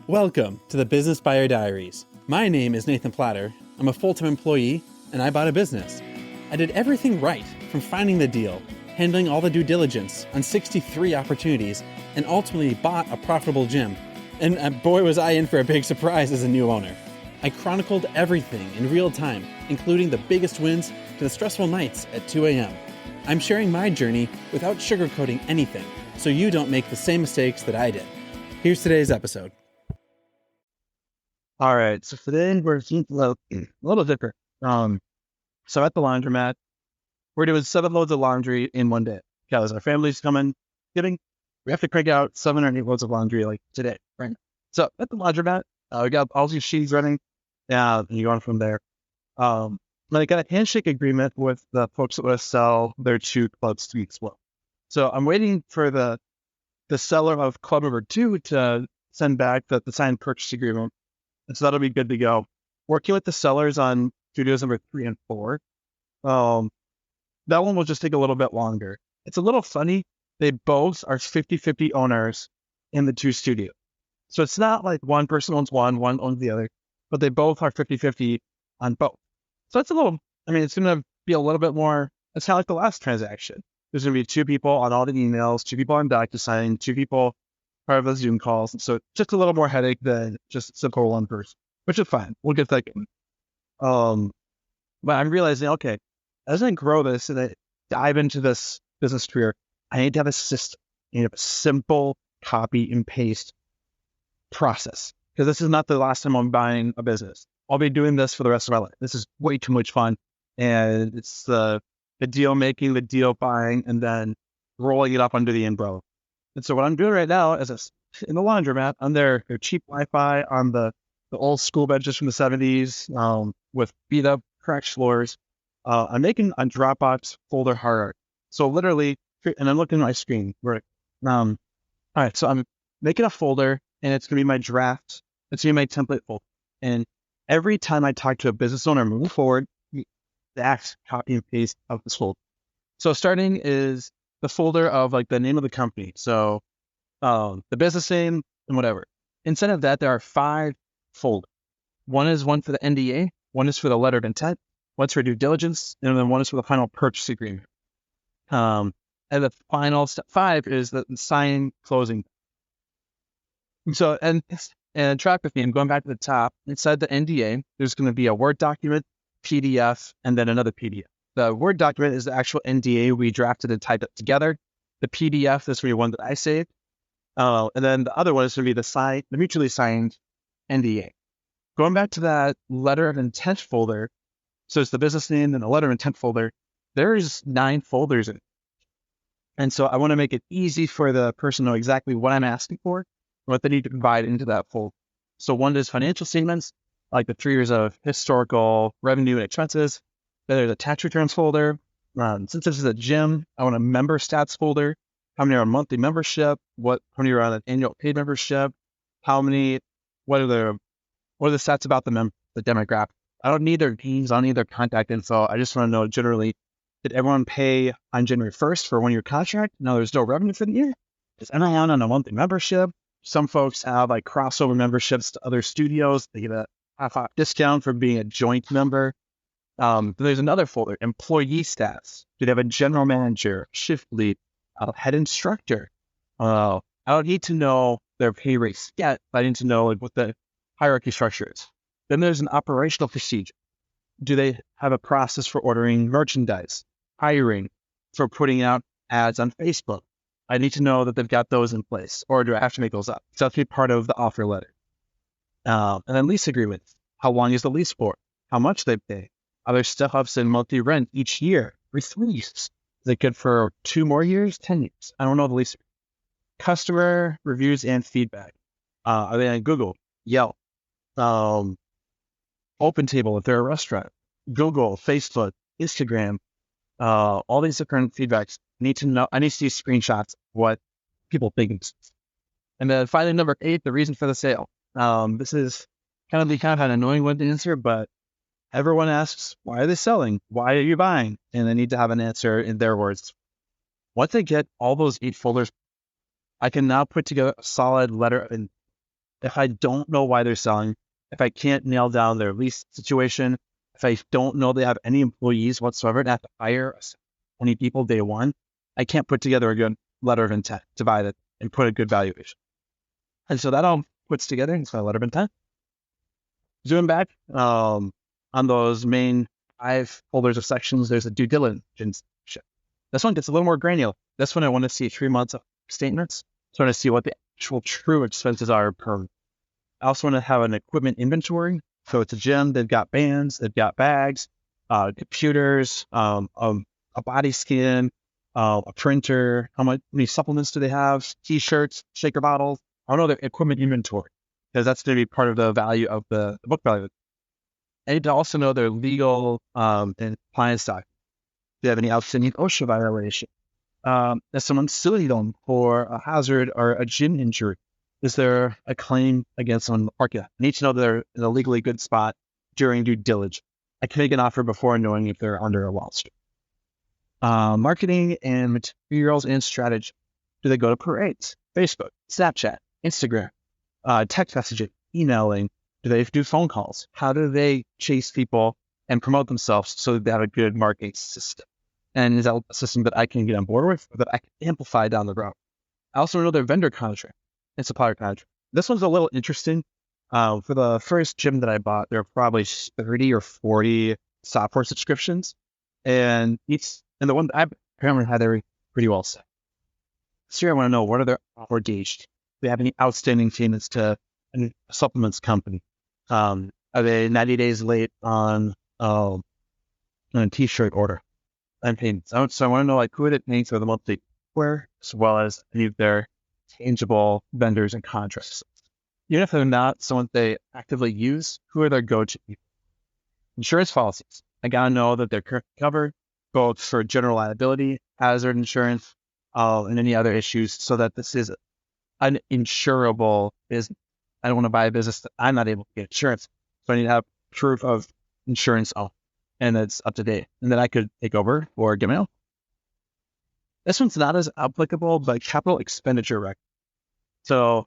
Welcome to the Business Buyer Diaries. My name is Nathan Platter. I'm a full-time employee, and I bought a business. I did everything right, from finding the deal, handling all the due diligence on 63 opportunities, and ultimately bought a profitable gym. And boy, was I in for a big surprise as a new owner. I chronicled everything in real time, including the biggest wins to the stressful nights at 2 a.m. I'm sharing my journey without sugarcoating anything, so you don't make the same mistakes that I did. Here's today's episode. All right, so today we're a little different. So at the laundromat, we're doing 7 loads of laundry in one day because our family's coming, we have to crank out 7 or 8 loads of laundry like today, right? So at the laundromat, we got all these sheets running, and you're on from there. Then I got a handshake agreement with the folks that want to sell their 2 clubs to me as well. So I'm waiting for the seller of club number 2 to send back the signed purchase agreement. And so that'll be good to go. Working with the sellers on studios number 3 and 4. That one will just take a little bit longer. It's a little funny. They both are 50-50 owners in the 2 studios. So it's not like one person owns one owns the other, but they both are 50-50 on both. So it's it's going to be a little bit more, it's kind of like the last transaction. There's going to be 2 people on all the emails, 2 people on DocuSign, 2 people part of the Zoom calls. So just a little more headache than just a simple one person, which is fine. We'll get that going. But I'm realizing, okay, as I grow this and I dive into this business career, I need to have a system. I need to have a simple copy and paste process, because this is not the last time I'm buying a business. I'll be doing this for the rest of my life. This is way too much fun. And it's the deal making, the deal buying, and then rolling it up under the umbrella. And so what I'm doing right now is in the laundromat, on their cheap Wi-Fi, on the old school benches from the 70s, with beat up, cracked floors. I'm making a Dropbox folder hierarchy. So literally, and I'm looking at my screen. All right, so I'm making a folder, and it's going to be my draft. It's going to be my template folder. And every time I talk to a business owner moving forward, the exact copy and paste of this folder. So starting is the folder of like the name of the company. So the business name and whatever. Instead of that, there are 5 folders. One is one for the NDA, one is for the letter of intent, one's for due diligence, and then one is for the final purchase agreement. And the final step 5 is the sign closing. So, and track with me, I'm going back to the top. Inside the NDA, there's going to be a Word document, PDF, and then another PDF. The Word document is the actual NDA we drafted and typed up together. The PDF is going to be one that I saved. And then the other one is going to be the mutually signed NDA. Going back to that letter of intent folder, so it's the business name and the letter of intent folder, there's 9 folders in it. And so I want to make it easy for the person to know exactly what I'm asking for, what they need to provide into that folder. So one is financial statements, like the 3 years of historical revenue and expenses. Then there's a tax returns folder. Since this is a gym, I want a member stats folder. How many are on monthly membership? How many are on an annual paid membership? What are the stats about the demographic? I don't need their names, I don't need their contact info. I just want to know generally, did everyone pay on January 1st for a 1-year contract? No, there's no revenue for the year. Is anyone on a monthly membership? Some folks have like crossover memberships to other studios. They get a half-off discount for being a joint member. Then there's another folder, employee stats. Do they have a general manager, shift lead, head instructor? I don't need to know their pay rates yet, but I need to know like what the hierarchy structure is. Then there's an operational procedure. Do they have a process for ordering merchandise, hiring, for putting out ads on Facebook? I need to know that they've got those in place, or do I have to make those up? So that's be part of the offer letter. And then lease agreements. How long is the lease for? How much they pay? Are there step-ups in monthly rent each year? Or 3 years? Is it good for 2 more years, 10 years? I don't know the lease. Customer reviews and feedback. Are they on Google, Yelp, OpenTable if they're a restaurant, Google, Facebook, Instagram, all these different feedbacks. I need to see screenshots of what people think. And then finally, number 8, the reason for the sale. This is kind of an annoying one to answer, but everyone asks, why are they selling? Why are you buying? And they need to have an answer in their words. Once I get all those 8 folders, I can now put together a solid letter of If I don't know why they're selling, if I can't nail down their lease situation, if I don't know they have any employees whatsoever and have to hire 20 people day one, I can't put together a good letter of intent to buy that and put a good valuation. And so that all puts together into my letter of intent. Zoom back on those main 5 folders of sections, there's a due diligence section. This one gets a little more granular. This one I want to see 3 months of statements. So I want to see what the actual true expenses are per. I also want to have an equipment inventory. So it's a gym. They've got bands, they've got bags, computers, a body skin, a printer. Many supplements do they have? T-shirts, shaker bottles. I don't know their equipment inventory because that's going to be part of the value of the book value. I need to also know their legal and compliance documents. Do they have any outstanding OSHA violation? Is someone suing them for a hazard or a gym injury? Is there a claim against someone in the parking lot? I need to know they're in a legally good spot during due diligence. I can make an offer before knowing if they're under a lawsuit. Marketing and materials and strategy. Do they go to parades? Facebook, Snapchat, Instagram, text messaging, emailing? Do they do phone calls? How do they chase people and promote themselves so that they have a good marketing system? And is that a system that I can get on board with or that I can amplify down the road? I also know their vendor contract and supplier contract. This one's a little interesting. For the first gym that I bought, there were probably 30 or 40 software subscriptions. And the one that I apparently had every pretty well set. So here I want to know, what are their offer gauged? Do they have any outstanding payments to a supplements company? Are they 90 days late on a t-shirt order and payments? So I want to know, like, who are they paying for the monthly software, as well as any of their tangible vendors and contracts. Even if they're not someone they actively use, who are their go-to people? Insurance policies. I got to know that they're currently covered, both for general liability, hazard insurance, and any other issues, so that this is an insurable business. I don't want to buy a business that I'm not able to get insurance. So I need to have proof of insurance and that's up to date, and then I could take over or get my own. This one's not as applicable, but capital expenditure record. So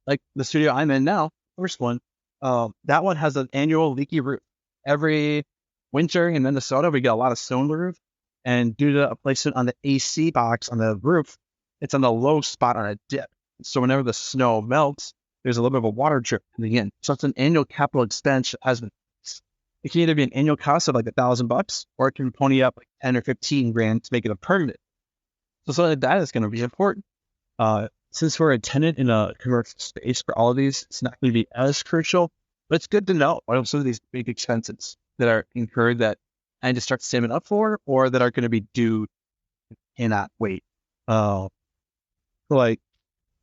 like the studio I'm in now, first one, that one has an annual leaky roof. Every winter in Minnesota, we get a lot of snow on the roof. And due to a placement on the AC box on the roof, it's on the low spot on a dip. So whenever the snow melts, there's a little bit of a water drip coming in. So it's an annual capital expense. It can either be an annual cost of like $1,000, or it can pony up like 10 or 15 grand to make it a permanent. So something like that is going to be important. Since we're a tenant in a commercial space for all of these, it's not going to be as crucial, but it's good to know what are some of these big expenses that are incurred that I need to start saving up for, or that are going to be due and cannot wait. Like,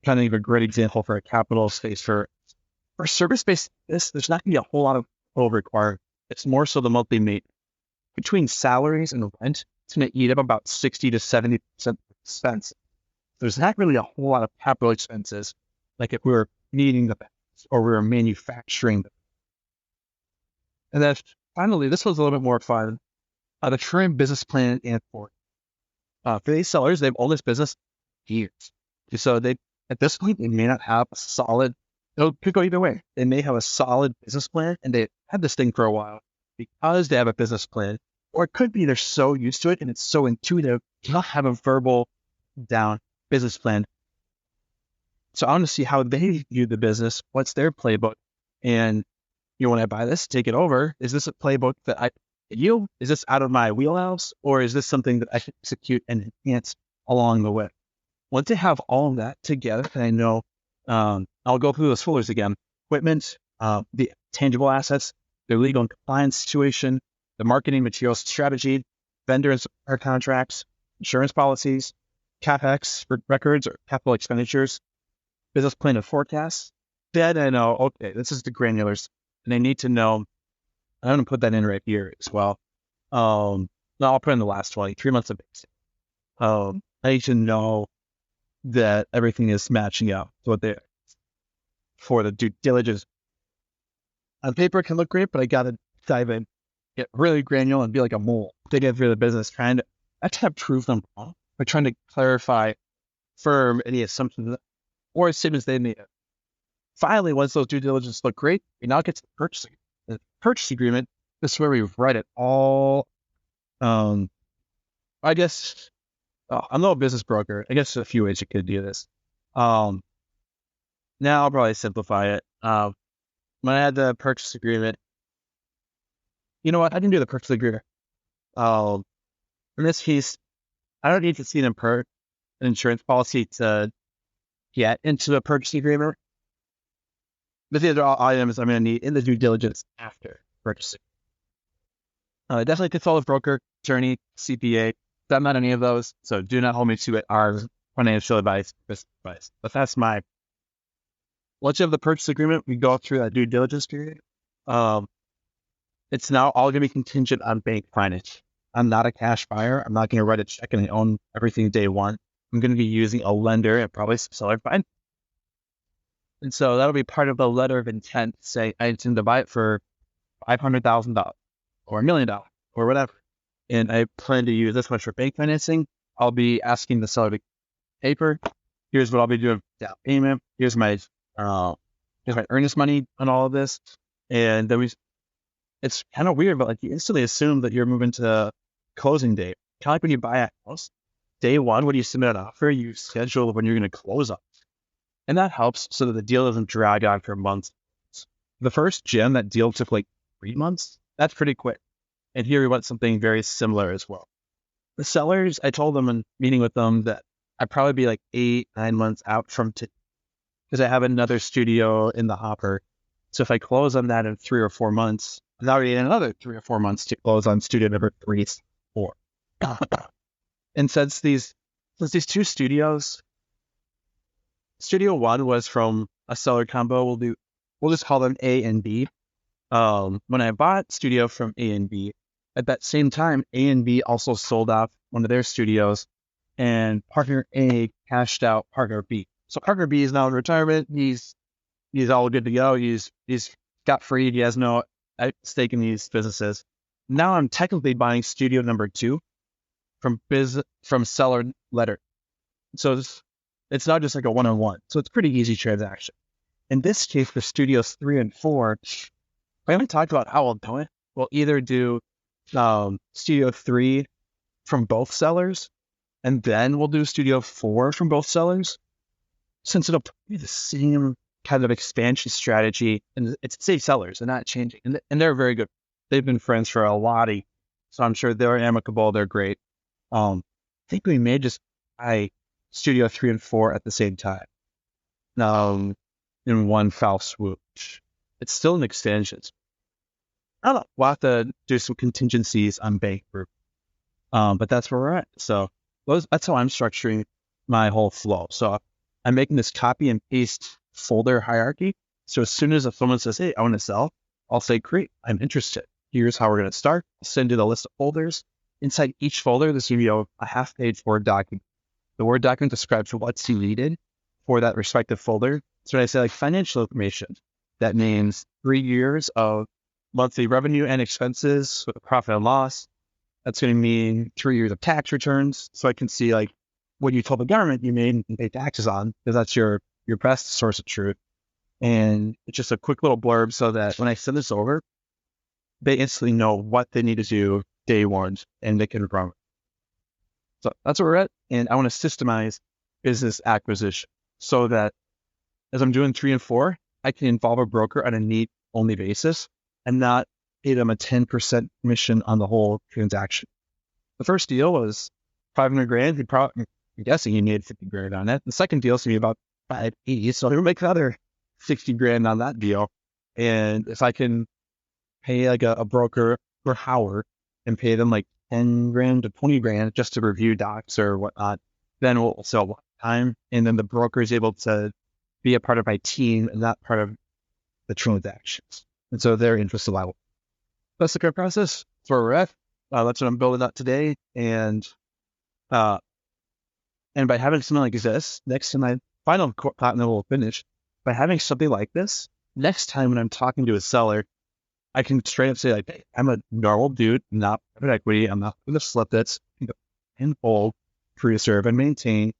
kind of give a great example for a capital space for service-based business, there's not going to be a whole lot of total required. It's more so the monthly maintenance. Between salaries and rent, it's going to eat up about 60 to 70% of expense. There's not really a whole lot of capital expenses, like if we were needing the bags or we were manufacturing them. And then finally, this one's a little bit more fun. The current business plan and for these sellers, they've owned this business years. So at this point, they may not have a solid, it could go either way. They may have a solid business plan and they had this thing for a while because they have a business plan, or it could be they're so used to it and it's so intuitive, they don't have a verbal down business plan. So I want to see how they view the business. What's their playbook? And when I buy this, take it over. Is this a playbook that I yield? Is this out of my wheelhouse, or is this something that I can execute and enhance along the way? Once I have all of that together, and I know, I'll go through those folders again: equipment, the tangible assets, their legal and compliance situation, the marketing materials strategy, vendor and supplier contracts, insurance policies, CapEx records or capital expenditures, business plan and forecasts. Then I know, okay, this is the granulars, and I need to know. I'm going to put that in right here as well. No, I'll put in the last 3 months of basic. I need to know that everything is matching out to what they for the due diligence. On paper, it can look great, but I got to dive in, get really granular, and be like a mole, dig in through the business, trying to prove them wrong by trying to clarify, firm any assumptions or statements they made. Finally, once those due diligence look great, we now get to the purchasing. The purchase agreement, this is where we write it all. I guess I'm not a business broker. I guess there's a few ways you could do this. Now I'll probably simplify it. When I had the purchase agreement, you know what? I can do the purchase agreement. In this case, I don't need to see an insurance policy to get into the purchase agreement. But these are all items I'm going to need in the due diligence after purchasing. Definitely consult a broker, attorney, CPA. I'm not any of those, so do not hold me to it. Our financial advice, business advice. But that's my. Once you have the purchase agreement, we go through that due diligence period. It's now all going to be contingent on bank finance. I'm not a cash buyer. I'm not going to write a check and I own everything day one. I'm going to be using a lender and probably some seller finance. And so that'll be part of the letter of intent, say I intend to buy it for $500,000 or $1 million or whatever. And I plan to use this much for bank financing. I'll be asking the seller to paper. Here's what I'll be doing down payment. Here's my earnest money on all of this. And then it's kind of weird, but like you instantly assume that you're moving to closing date. Kind of like when you buy a house, day one, when you submit an offer, you schedule when you're going to close up. And that helps so that the deal doesn't drag on for months. The first gym, that deal took like 3 months. That's pretty quick. And here we want something very similar as well. The sellers, I told them in meeting with them that I'd probably be like 8-9 months out from today because I have another studio in the hopper. So if I close on that in 3 or 4 months, I'm already in another 3 or 4 months to close on studio number 3, 4. And since these two studios, studio 1 was from a seller combo. We'll just call them A and B. When I bought studio from A and B, at that same time, A and B also sold off one of their studios, and partner A cashed out partner B. So partner B is now in retirement. He's all good to go. He's got freed. He has no stake in these businesses. Now I'm technically buying studio number 2 from seller letter. So it's not just like a one-on-one. So it's a pretty easy transaction. In this case, for studios 3 and 4, I haven't talked about how I'll do it. We'll either do studio 3 from both sellers, and then we'll do studio 4 from both sellers. Since it'll be the same kind of expansion strategy, and it's the same sellers, and not changing. And they're very good. They've been friends for a lot of years, so I'm sure they're amicable. They're great. I think we may just buy studio 3 and 4 at the same time. In one foul swoop. It's still an extension. I don't know. We'll have to do some contingencies on bank group. But that's where we're at. So that's how I'm structuring my whole flow. So I'm making this copy and paste folder hierarchy. So as soon as someone says, hey, I want to sell, I'll say, great, I'm interested. Here's how we're going to start. I'll send you the list of folders. Inside each folder, there's going to be a half-page Word document. The Word document describes what's needed for that respective folder. So when I say like financial information, that means 3 years of monthly revenue and expenses with a profit and loss. That's going to mean 3 years of tax returns. So I can see like what you told the government you made and pay taxes on, because that's your best source of truth. And it's just a quick little blurb so that when I send this over, they instantly know what they need to do day one and they can run. So that's where we're at. And I want to systemize business acquisition so that as I'm doing 3 and 4, I can involve a broker on a need-only basis and not pay them a 10% commission on the whole transaction. The first deal was $500,000. I'm guessing you need $50,000 on it. The second deal is going to be about $580,000, so he'll make another $60,000 on that deal. And if I can pay like a broker or Howard and pay them like $10,000 to $20,000 just to review docs or whatnot, then we'll sell one time. And then the broker is able to be a part of my team and not part of the transactions. And so they're interested level. That's the current process. That's where we're at. That's what I'm building up today. And by having something like this, next to my final thought, and then we'll finish, by having something like this, next time when I'm talking to a seller, I can straight up say like, hey, I'm a normal dude, not private equity. I'm not going to slip this and hold, preserve and maintain,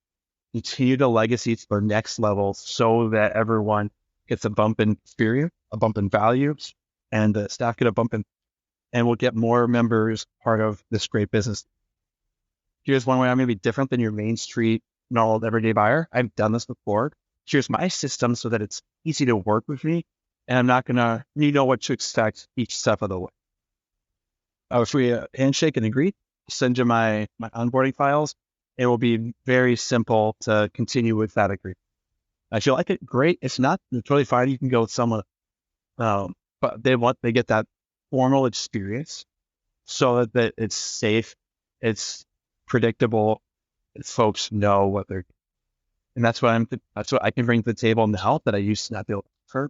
continue the legacy to their next level so that everyone gets a bump in experience, a bump in values, and the staff get a bump in, and we'll get more members part of this great business. Here's one way I'm going to be different than your Main Street normal everyday buyer. I've done this before. Here's my system so that it's easy to work with me, and I'm not going to, you know what to expect each step of the way. If we handshake and agree, send you my onboarding files. It will be very simple to continue with that agreement. If you like it, great. If not, it's totally fine. You can go with someone. But they get that formal experience so that it's safe, it's predictable, folks know what they're doing. And that's what I can bring to the table now that I used to not be able to offer.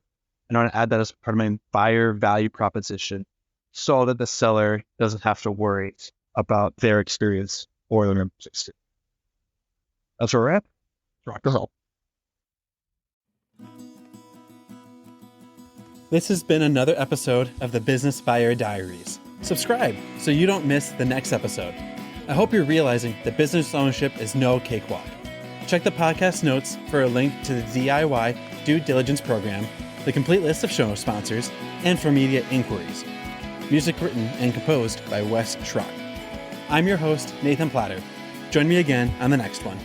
And I want to add that as part of my buyer value proposition so that the seller doesn't have to worry about their experience or their members' experience. That's where we're at. Rock the roll. This has been another episode of the Business Buyer Diaries. Subscribe so you don't miss the next episode. I hope you're realizing that business ownership is no cakewalk. Check the podcast notes for a link to the DIY due diligence program, the complete list of show sponsors, and for media inquiries. Music written and composed by Wes Schrock. I'm your host, Nathan Platter. Join me again on the next one.